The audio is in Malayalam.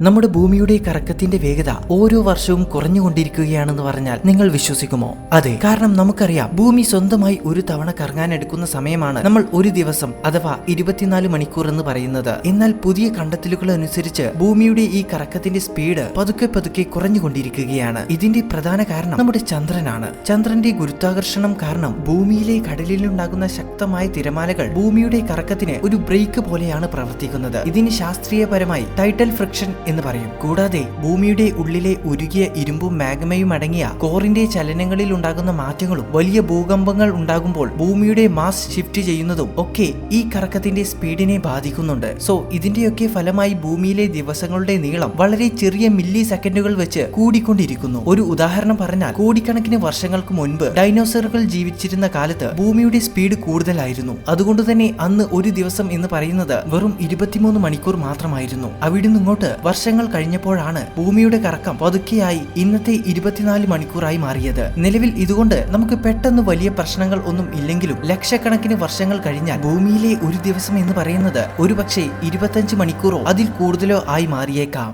നമ്മുടെ ഭൂമിയുടെ കറക്കത്തിന്റെ വേഗത ഓരോ വർഷവും കുറഞ്ഞുകൊണ്ടിരിക്കുകയാണെന്ന് പറഞ്ഞാൽ നിങ്ങൾ വിശ്വസിക്കുമോ? അതെ, കാരണം നമുക്കറിയാം ഭൂമി സ്വന്തമായി ഒരു തവണ കറങ്ങാൻ എടുക്കുന്ന സമയമാണ് നമ്മൾ ഒരു ദിവസം അഥവാ 24 മണിക്കൂർ എന്ന് പറയുന്നത്. എന്നാൽ പുതിയ കണ്ടെത്തലുകൾ അനുസരിച്ച് ഭൂമിയുടെ ഈ കറക്കത്തിന്റെ സ്പീഡ് പതുക്കെ പതുക്കെ കുറഞ്ഞുകൊണ്ടിരിക്കുകയാണ്. ഇതിന്റെ പ്രധാന കാരണം നമ്മുടെ ചന്ദ്രനാണ്. ചന്ദ്രന്റെ ഗുരുത്വാകർഷണം കാരണം ഭൂമിയിലെ കടലിലുണ്ടാകുന്ന ശക്തമായ തിരമാലകൾ ഭൂമിയുടെ കറക്കത്തിന് ഒരു ബ്രേക്ക് പോലെയാണ് പ്രവർത്തിക്കുന്നത്. ഇതിന് ശാസ്ത്രീയപരമായി ടൈഡൽ ഫ്രിക്ഷൻ എന്ന് പറയും. കൂടാതെ ഭൂമിയുടെ ഉള്ളിലെ ഉരുകിയ ഇരുമ്പും മാഗ്മയും അടങ്ങിയ കോറിന്റെ ചലനങ്ങളിൽ ഉണ്ടാകുന്ന മാറ്റങ്ങളും വലിയ ഭൂകമ്പങ്ങൾ ഉണ്ടാകുമ്പോൾ ഭൂമിയുടെ മാസ് ഷിഫ്റ്റ് ചെയ്യുന്നതും ഒക്കെ ഈ കറക്കത്തിന്റെ സ്പീഡിനെ ബാധിക്കുന്നുണ്ട്. സോ ഇതിന്റെയൊക്കെ ഫലമായി ഭൂമിയിലെ ദിവസങ്ങളുടെ നീളം വളരെ ചെറിയ മില്ലി സെക്കൻഡുകൾ വെച്ച് കൂടിക്കൊണ്ടിരിക്കുന്നു. ഒരു ഉദാഹരണം പറഞ്ഞാൽ, കോടിക്കണക്കിന് വർഷങ്ങൾക്ക് മുൻപ് ഡൈനോസറുകൾ ജീവിച്ചിരുന്ന കാലത്ത് ഭൂമിയുടെ സ്പീഡ് കൂടുതലായിരുന്നു. അതുകൊണ്ട് തന്നെ അന്ന് ഒരു ദിവസം എന്ന് പറയുന്നത് വെറും 23 മണിക്കൂർ മാത്രമായിരുന്നു. അവിടുന്ന് ഇങ്ങോട്ട് വർഷങ്ങൾ കഴിഞ്ഞപ്പോഴാണ് ഭൂമിയുടെ കറക്കം പതുക്കെയായി ഇന്നത്തെ 24 മണിക്കൂറായി മാറിയത്. നിലവിൽ ഇതുകൊണ്ട് നമുക്ക് പെട്ടെന്ന് വലിയ പ്രശ്നങ്ങൾ ഒന്നും ഇല്ലെങ്കിലും ലക്ഷക്കണക്കിന് വർഷങ്ങൾ കഴിഞ്ഞാൽ ഭൂമിയിലെ ഒരു ദിവസം എന്ന് പറയുന്നത് ഒരുപക്ഷെ 25 മണിക്കൂറോ അതിൽ കൂടുതലോ ആയി മാറിയേക്കാം.